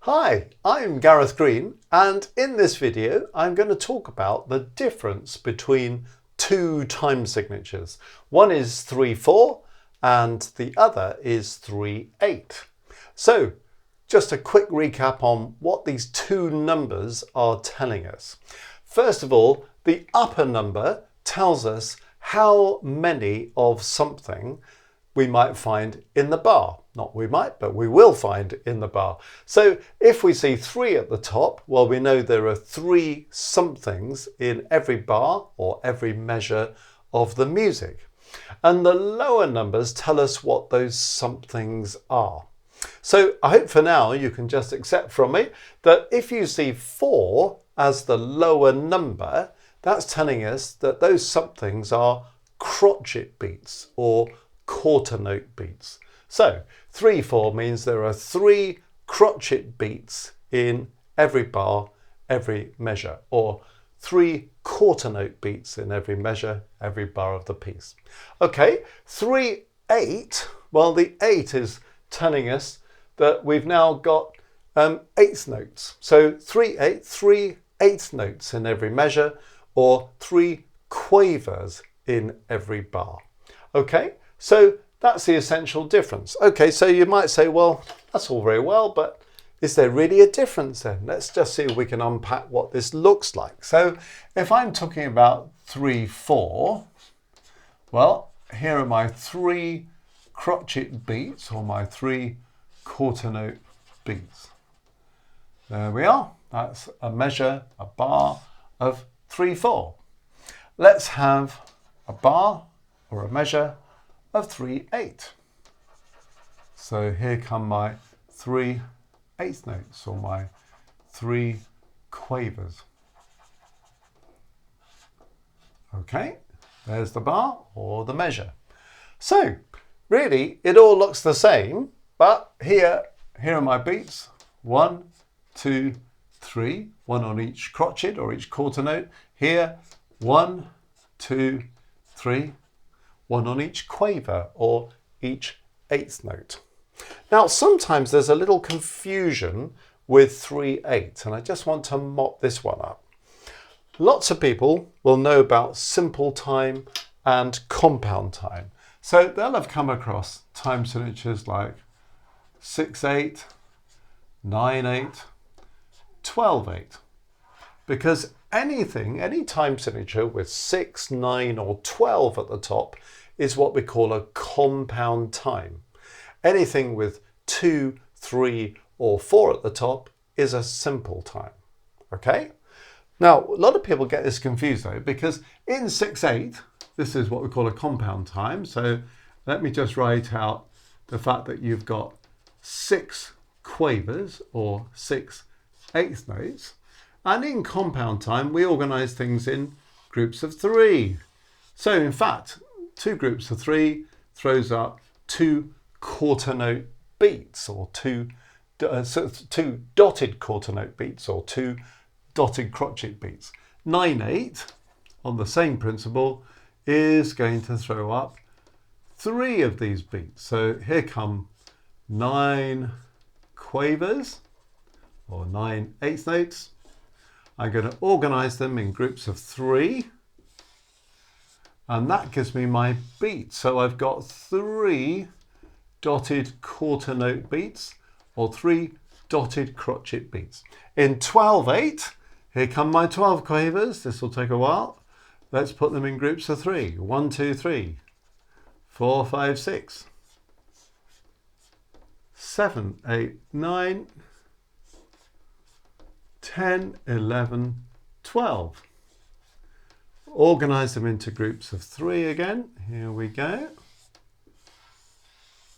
Hi, I'm Gareth Green, and in this video I'm going to talk about the difference between two time signatures. One is 3/4 and the other is 3/8. So just a quick recap on what these two numbers are telling us. First of all, the upper number tells us how many of something we might find in the bar. Not we might, but we will find in the bar. So if we see 3 at the top, well, we know there are 3 somethings in every bar or every measure of the music. And the lower numbers tell us what those somethings are. So I hope for now you can just accept from me that if you see 4 as the lower number, that's telling us that those somethings are crotchet beats or quarter note beats. So 3/4 means there are 3 crotchet beats in every bar, every measure, or 3 quarter note beats in every measure, every bar of the piece. Okay, 3/8, well, the 8 is telling us that we've now got 8th notes. So 3/8, 3 8th notes in every measure, or 3 quavers in every bar. Okay, so that's the essential difference. Okay, so you might say, well, that's all very well, but is there really a difference then? Let's just see if we can unpack what this looks like. So if I'm talking about 3/4, well, here are my 3 crotchet beats, or my 3 quarter note beats. There we are. That's a measure, a bar of 3/4. Let's have a bar or a measure of 3/8. So here come my 3 8th notes, or my 3 quavers. Okay, there's the bar or the measure. So really it all looks the same, but here are my beats. 1, 2, 3, 1 on each crotchet or each quarter note. Here, 1, 2, 3, 1 on each quaver or each 8th note. Now, sometimes there's a little confusion with 3/8, and I just want to mop this one up. Lots of people will know about simple time and compound time. So they'll have come across time signatures like 6/8, 9/8, 12/8, because any time signature with 6, 9 or 12 at the top is what we call a compound time. Anything with 2, 3 or 4 at the top is a simple time. Okay? Now, a lot of people get this confused though, because in 6/8, this is what we call a compound time. So let me just write out the fact that you've got 6 quavers or 6 8th notes. And in compound time, we organize things in groups of 3. So in fact, 2 groups of 3 throws up 2 quarter note beats, or 2 dotted quarter note beats, or 2 dotted crotchet beats. 9/8, on the same principle, is going to throw up 3 of these beats. So here come 9 quavers, or 9 8th notes. I'm going to organize them in groups of 3, and that gives me my beat. So I've got 3 dotted quarter note beats, or 3 dotted crotchet beats. In 12/8, here come my 12 quavers. This will take a while. Let's put them in groups of 3. 1, 2, 3, 4, 5, 6, 7, 8, 9, 10, 11, 12. Organize them into groups of 3 again. Here we go.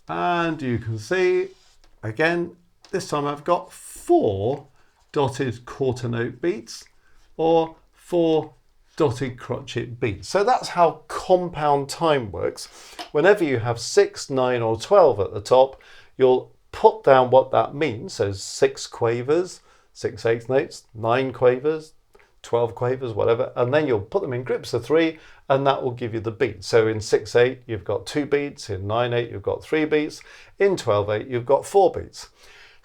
And you can see, again, this time I've got 4 dotted quarter note beats, or 4 dotted crotchet beats. So that's how compound time works. Whenever you have 6, 9 or 12 at the top, you'll put down what that means. So 6 quavers, 6 8th notes, 9 quavers, 12 quavers, whatever, and then you'll put them in groups of 3, and that will give you the beat. So in 6/8 you've got 2 beats, in 9/8 you've got 3 beats, in 12/8 you've got 4 beats.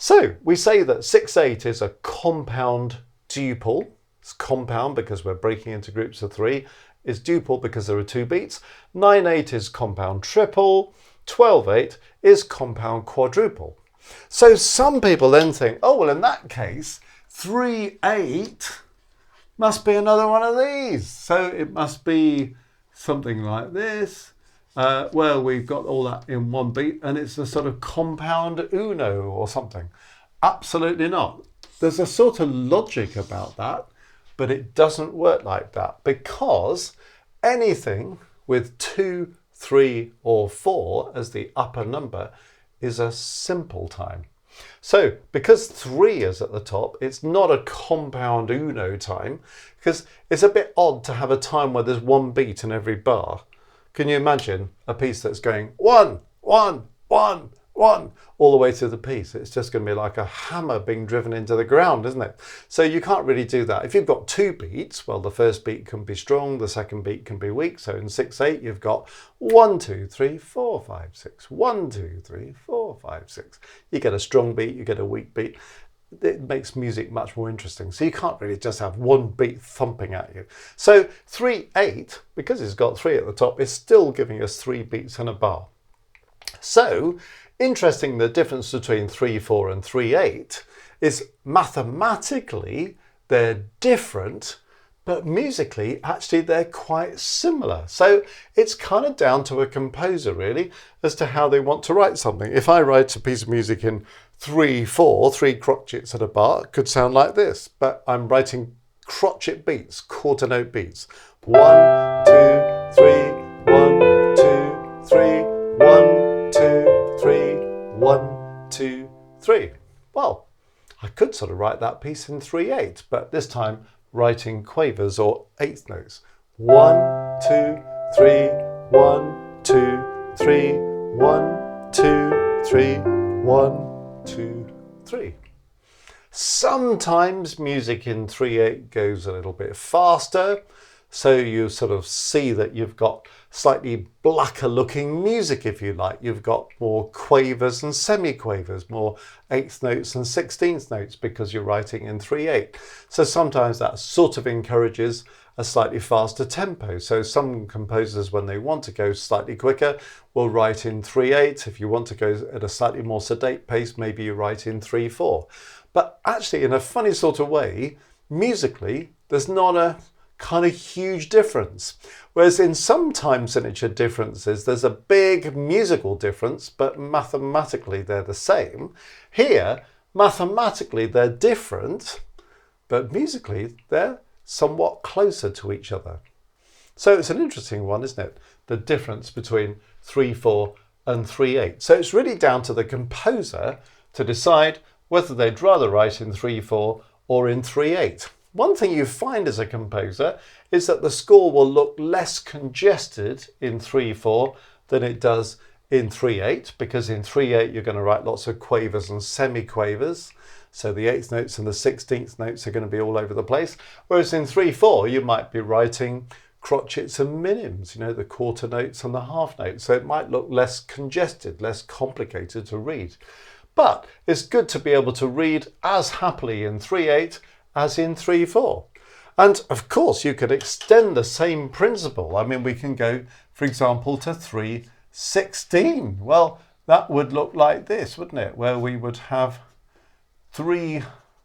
So we say that 6/8 is a compound duple. It's compound because we're breaking into groups of 3. It's duple because there are 2 beats. 9/8 is compound triple. 12/8 is compound quadruple. So some people then think, oh, well, in that case, 3/8 must be another one of these. So it must be something like this, where we've got all that in one beat and it's a sort of compound uno or something. Absolutely not. There's a sort of logic about that, but it doesn't work like that, because anything with 2, 3 or 4 as the upper number is a simple time. So because 3 is at the top, it's not a compound uno time, because it's a bit odd to have a time where there's one beat in every bar. Can you imagine a piece that's going 1, 1, 1, 1 all the way through the piece? It's just going to be like a hammer being driven into the ground, isn't it? So you can't really do that. If you've got 2 beats, well, the first beat can be strong, the second beat can be weak. So in 6/8, you've got 1, 2, 3, 4, 5, 6. 1, 2, 3, 4, 5, 6. You get a strong beat, you get a weak beat. It makes music much more interesting. So you can't really just have one beat thumping at you. So 3/8, because it's got 3 at the top, is still giving us 3 beats in a bar. So interesting, the difference between 3/4 and 3/8 is mathematically they're different, but musically actually they're quite similar. So it's kind of down to a composer really as to how they want to write something. If I write a piece of music in 3/4, 3 crotchets at a bar, it could sound like this, but I'm writing crotchet beats, quarter note beats. 1, 2, 3, 1, 2, 3, 1, 2, 3, 1, 2, 3. Well, I could sort of write that piece in 3/8, but this time writing quavers or eighth notes. 1, 2, 3, 1, 2, 3, 1, 2, 3, 1, 2, 3. Sometimes music in 3/8 goes a little bit faster, so you sort of see that you've got slightly blacker looking music, if you like. You've got more quavers and semi-quavers, more eighth notes and 16th notes, because you're writing in 3/8. So sometimes that sort of encourages a slightly faster tempo. So some composers, when they want to go slightly quicker, will write in 3/8. If you want to go at a slightly more sedate pace, maybe you write in 3/4. But actually, in a funny sort of way, musically, there's not a kind of huge difference. Whereas in some time signature differences, there's a big musical difference, but mathematically they're the same. Here, mathematically they're different, but musically they're somewhat closer to each other. So it's an interesting one, isn't it? The difference between 3/4 and 3/8. So it's really down to the composer to decide whether they'd rather write in 3/4 or in 3/8. One thing you find as a composer is that the score will look less congested in 3/4 than it does in 3/8, because in 3/8 you're going to write lots of quavers and semi-quavers. So the eighth notes and the 16th notes are going to be all over the place. Whereas in 3/4 you might be writing crotchets and minims, you know, the quarter notes and the half notes. So it might look less congested, less complicated to read. But it's good to be able to read as happily in 3/8 as in 3/4. And of course you could extend the same principle. I mean, we can go, for example, to 3/16. Well, that would look like this, wouldn't it? Where we would have 3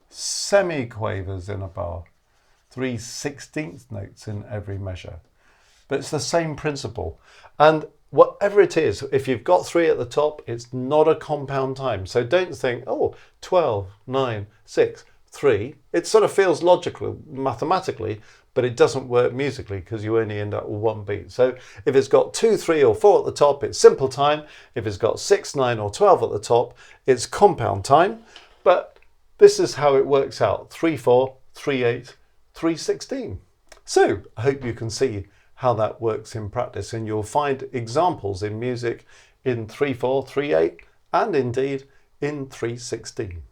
semi-quavers in a bar, 3 16th notes in every measure. But it's the same principle. And whatever it is, if you've got 3 at the top, it's not a compound time. So don't think, oh, 12, 9, 6, 3. It sort of feels logical mathematically, but it doesn't work musically because you only end up with one beat. So if it's got 2, 3 or 4 at the top, it's simple time. If it's got 6, 9 or 12 at the top, it's compound time. But this is how it works out: 3/4, 3/8, 3/16. So I hope you can see how that works in practice, and you'll find examples in music in 3/4, 3/8 and indeed in 3/16.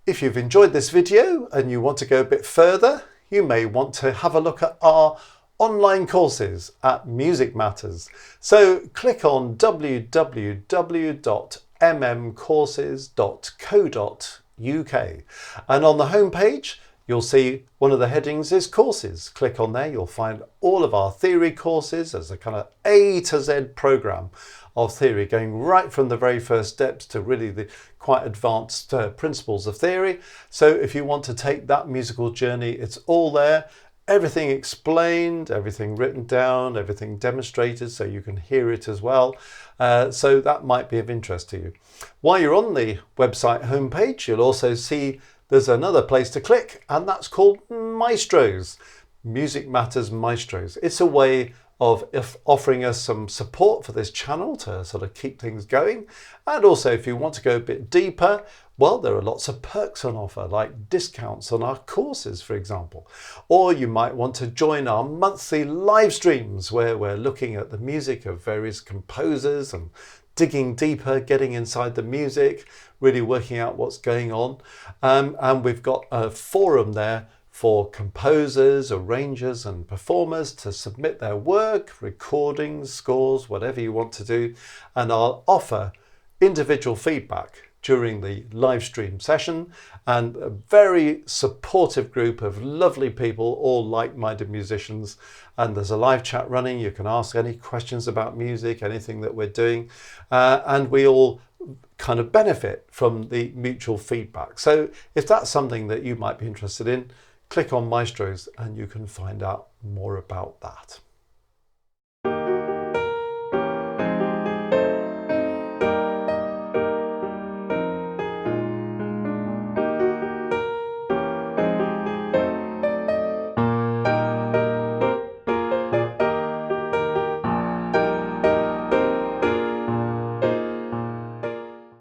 If you've enjoyed this video and you want to go a bit further, you may want to have a look at our online courses at Music Matters. So click on www.musicmatters.com mmcourses.co.uk. And on the home page, you'll see one of the headings is courses. Click on there, you'll find all of our theory courses as a kind of A to Z program of theory, going right from the very first steps to really the quite advanced principles of theory. So if you want to take that musical journey, it's all there. Everything explained, everything written down, everything demonstrated so you can hear it as well. So that might be of interest to you. While you're on the website homepage, you'll also see there's another place to click, and that's called Maestros. Music Matters Maestros. It's a way of offering us some support for this channel to sort of keep things going. And also, if you want to go a bit deeper, well, there are lots of perks on offer, like discounts on our courses, for example. Or you might want to join our monthly live streams where we're looking at the music of various composers and digging deeper, getting inside the music, really working out what's going on. And we've got a forum there for composers, arrangers and performers to submit their work, recordings, scores, whatever you want to do. And I'll offer individual feedback during the live stream session, and a very supportive group of lovely people, all like-minded musicians. And there's a live chat running. You can ask any questions about music, anything that we're doing, and we all kind of benefit from the mutual feedback. So if that's something that you might be interested in, click on Maestros and you can find out more about that.